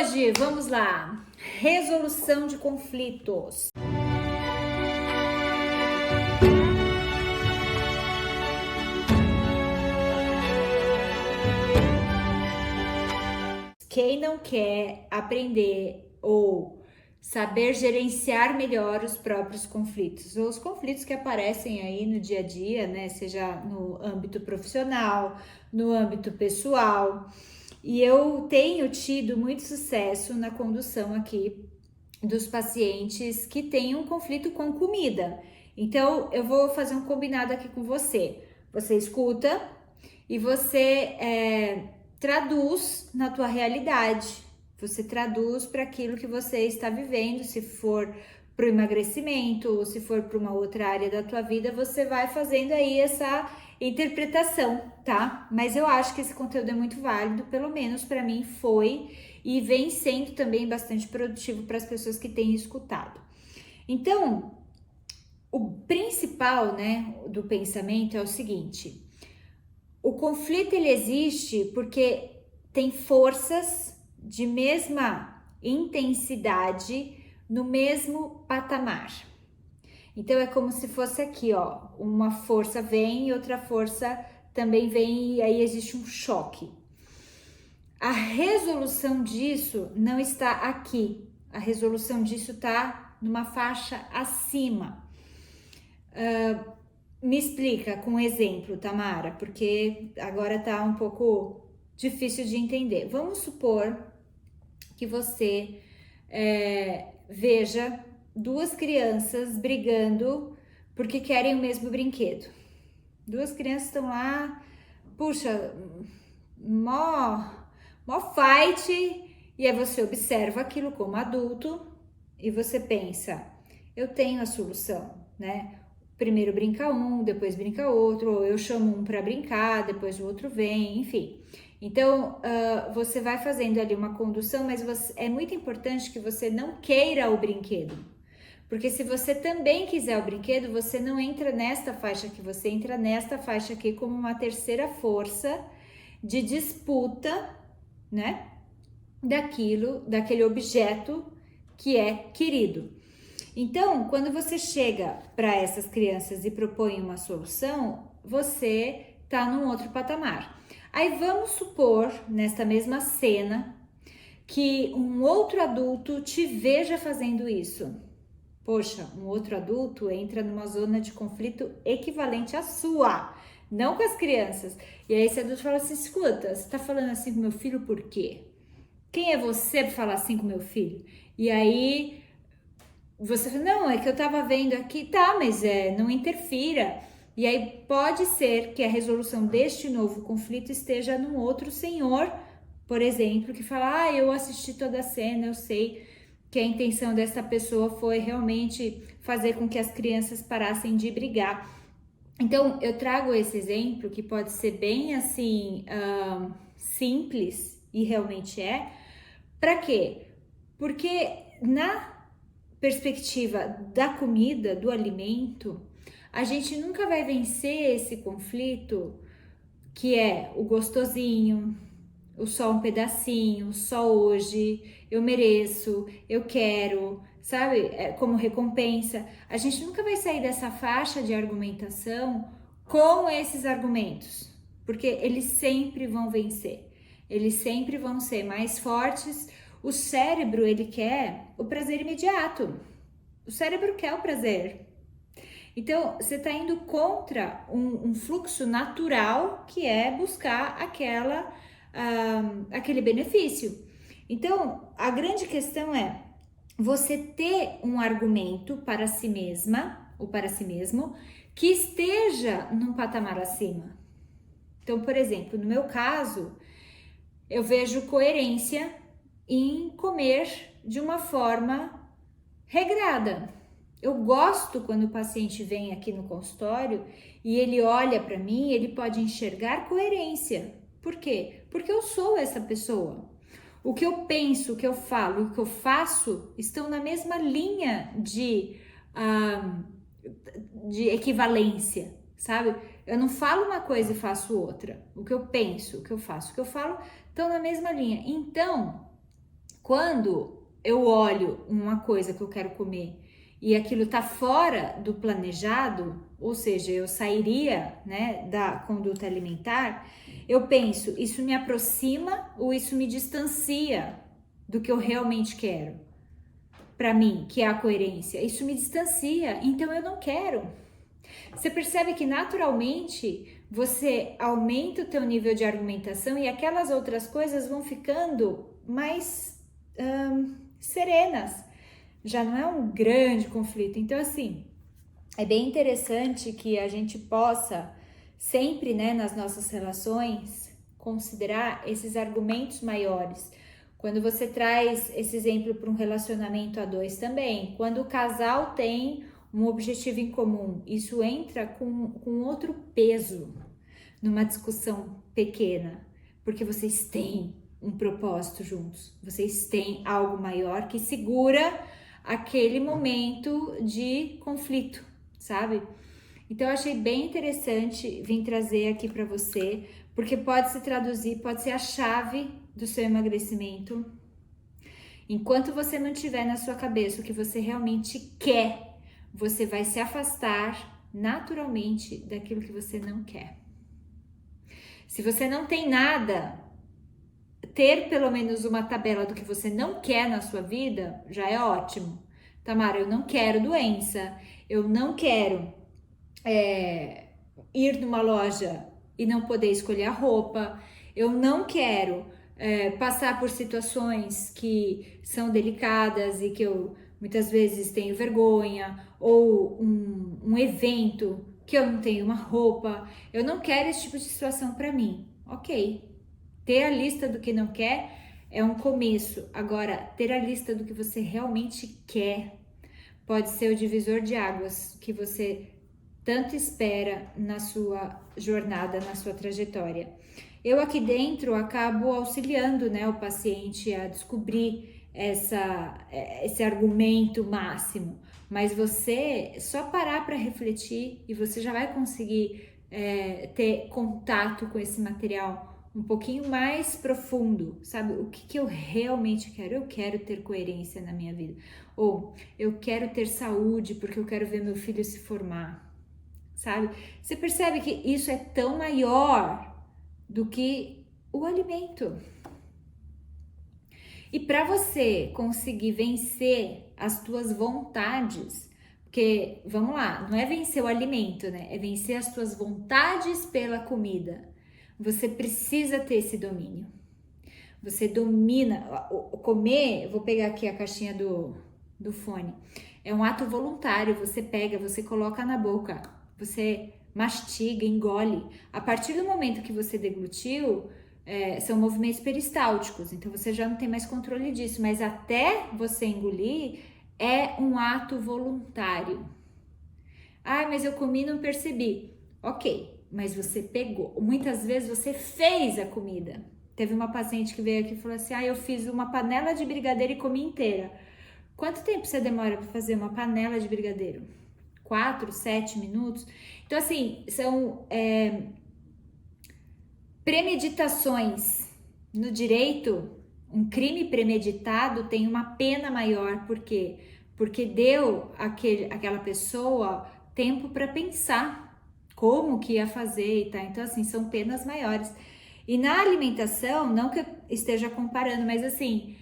hoje, vamos lá. Resolução de conflitos. Quem não quer aprender ou saber gerenciar melhor os próprios conflitos, ou os conflitos que aparecem aí no dia a dia, né? Seja no âmbito profissional, no âmbito pessoal. E eu tenho tido muito sucesso na condução aqui dos pacientes que têm um conflito com comida. Então, eu vou fazer um combinado aqui com você. Você escuta e você traduz na tua realidade. Você traduz para aquilo que você está vivendo, se for para o emagrecimento ou se for para uma outra área da tua vida, você vai fazendo aí essa interpretação, tá? Mas eu acho que esse conteúdo é muito válido, pelo menos para mim foi e vem sendo também bastante produtivo para as pessoas que têm escutado. Então, o principal, né, do pensamento é o seguinte: o conflito ele existe porque tem forças de mesma intensidade no mesmo patamar. Então é como se fosse aqui, ó, uma força vem e outra força também vem e aí existe um choque. A resolução disso não está aqui, a resolução disso está numa faixa acima. Me explica com um exemplo, Tamara, porque agora tá um pouco difícil de entender. Vamos supor que você veja duas crianças brigando porque querem o mesmo brinquedo. Duas crianças estão lá, puxa, mó fight, e aí você observa aquilo como adulto e você pensa, eu tenho a solução, né? Primeiro brinca um, depois brinca outro, ou eu chamo um para brincar, depois o outro vem, enfim. Então, você vai fazendo ali uma condução, mas é muito importante que você não queira o brinquedo. Porque se você também quiser o brinquedo, você não entra nesta faixa aqui, você entra nesta faixa aqui como uma terceira força de disputa, né? Daquele objeto que é querido. Então, quando você chega para essas crianças e propõe uma solução, você tá num outro patamar. Aí vamos supor, nesta mesma cena, que um outro adulto te veja fazendo isso. Poxa, um outro adulto entra numa zona de conflito equivalente à sua, não com as crianças. E aí esse adulto fala assim, escuta, você tá falando assim com meu filho por quê? Quem é você para falar assim com meu filho? E aí você fala, não, é que eu tava vendo aqui, tá, mas não interfira. E aí pode ser que a resolução deste novo conflito esteja num outro senhor, por exemplo, que fala, eu assisti toda a cena, eu sei que a intenção dessa pessoa foi realmente fazer com que as crianças parassem de brigar. Então, eu trago esse exemplo que pode ser bem assim, simples, e realmente é. Para quê? Porque na perspectiva da comida, do alimento, a gente nunca vai vencer esse conflito que é o gostosinho, o só um pedacinho, só hoje, eu mereço, eu quero, sabe? Como recompensa. A gente nunca vai sair dessa faixa de argumentação com esses argumentos, porque eles sempre vão vencer, eles sempre vão ser mais fortes. O cérebro, ele quer o prazer imediato, o cérebro quer o prazer. Então, você está indo contra um fluxo natural que é buscar aquele benefício. Então, a grande questão é você ter um argumento para si mesma ou para si mesmo que esteja num patamar acima. Então, por exemplo, no meu caso, eu vejo coerência em comer de uma forma regrada. Eu gosto quando o paciente vem aqui no consultório e ele olha para mim, ele pode enxergar coerência. Por quê? Porque eu sou essa pessoa. O que eu penso, o que eu falo, o que eu faço estão na mesma linha de equivalência, sabe? Eu não falo uma coisa e faço outra. O que eu penso, o que eu faço, o que eu falo estão na mesma linha. Então, quando eu olho uma coisa que eu quero comer e aquilo tá fora do planejado, ou seja, eu sairia, né, da conduta alimentar, eu penso, isso me aproxima ou isso me distancia do que eu realmente quero? Para mim, que é a coerência, isso me distancia, então eu não quero. Você percebe que naturalmente você aumenta o teu nível de argumentação e aquelas outras coisas vão ficando mais serenas. Já não é um grande conflito. Então, assim, é bem interessante que a gente possa sempre, né, nas nossas relações, considerar esses argumentos maiores. Quando você traz esse exemplo para um relacionamento a dois também, quando o casal tem um objetivo em comum, isso entra com outro peso numa discussão pequena, porque vocês têm um propósito juntos, vocês têm algo maior que segura aquele momento de conflito, sabe? Então eu achei bem interessante vir trazer aqui para você, porque pode se traduzir, pode ser a chave do seu emagrecimento. Enquanto você não tiver na sua cabeça o que você realmente quer, você vai se afastar naturalmente daquilo que você não quer. Se você não tem nada, ter pelo menos uma tabela do que você não quer na sua vida já é ótimo. Tamara, eu não quero doença, eu não quero ir numa loja e não poder escolher a roupa, eu não quero passar por situações que são delicadas e que eu muitas vezes tenho vergonha, ou um evento que eu não tenho uma roupa, eu não quero esse tipo de situação para mim. Ok, ter a lista do que não quer é um começo. Agora, ter a lista do que você realmente quer pode ser o divisor de águas que você tanto espera na sua jornada, na sua trajetória. Eu aqui dentro acabo auxiliando, né, o paciente a descobrir esse argumento máximo, mas você só parar para refletir e você já vai conseguir ter contato com esse material um pouquinho mais profundo, sabe? O que eu realmente quero? Eu quero ter coerência na minha vida, ou eu quero ter saúde porque eu quero ver meu filho se formar, sabe? Você percebe que isso é tão maior do que o alimento. E para você conseguir vencer as tuas vontades, porque, vamos lá, não é vencer o alimento, né? É vencer as tuas vontades pela comida. Você precisa ter esse domínio. Você domina, o comer, eu vou pegar aqui a caixinha do fone. É um ato voluntário, você pega, você coloca na boca, você mastiga, engole. A partir do momento que você deglutiu, são movimentos peristálticos, então você já não tem mais controle disso, mas até você engolir é um ato voluntário. Ah, mas eu comi e não percebi. Ok, mas você pegou. Muitas vezes você fez a comida. Teve uma paciente que veio aqui e falou assim: eu fiz uma panela de brigadeiro e comi inteira. Quanto tempo você demora para fazer uma panela de brigadeiro? 4, 7 minutos? Então, assim, são premeditações. No direito, um crime premeditado tem uma pena maior. Por quê? Porque deu aquela pessoa tempo para pensar como que ia fazer e tá. Então, assim, são penas maiores. E na alimentação, não que eu esteja comparando, mas assim,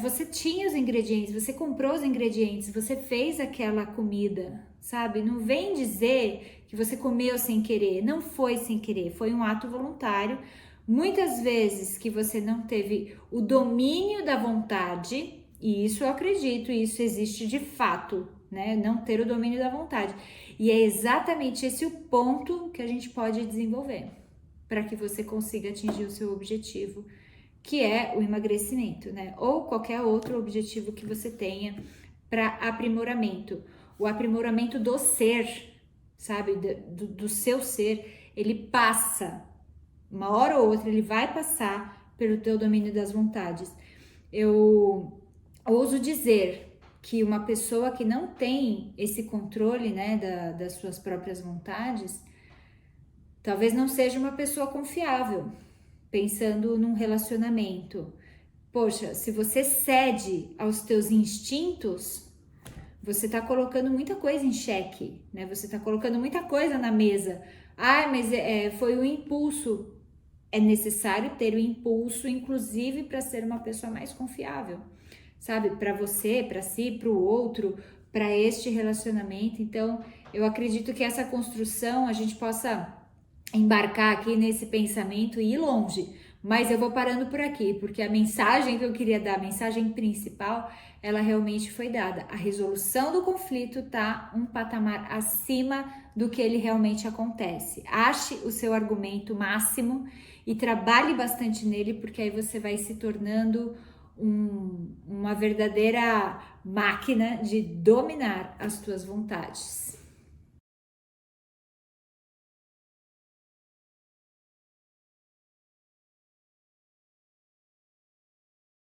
você tinha os ingredientes, você comprou os ingredientes, você fez aquela comida, sabe? Não vem dizer que você comeu sem querer, não foi sem querer, foi um ato voluntário. Muitas vezes que você não teve o domínio da vontade, e isso eu acredito, isso existe de fato, né? Não ter o domínio da vontade. E é exatamente esse o ponto que a gente pode desenvolver para que você consiga atingir o seu objetivo, que é o emagrecimento, né? Ou qualquer outro objetivo que você tenha para aprimoramento. O aprimoramento do ser, sabe? Do seu ser, ele passa, uma hora ou outra, ele vai passar pelo teu domínio das vontades. Eu ouso dizer que uma pessoa que não tem esse controle, né, das suas próprias vontades, talvez não seja uma pessoa confiável, pensando num relacionamento. poxa, se você cede aos teus instintos, você tá colocando muita coisa em xeque, né? Você tá colocando muita coisa na mesa. Ah, mas foi um impulso. É necessário ter o impulso, inclusive para ser uma pessoa mais confiável, sabe? Para você, para si, para o outro, para este relacionamento. Então, eu acredito que essa construção a gente possa embarcar aqui nesse pensamento e ir longe. Mas eu vou parando por aqui, porque a mensagem que eu queria dar, a mensagem principal, ela realmente foi dada. A resolução do conflito tá um patamar acima do que ele realmente acontece. Ache o seu argumento máximo e trabalhe bastante nele, porque aí você vai se tornando uma verdadeira máquina de dominar as tuas vontades.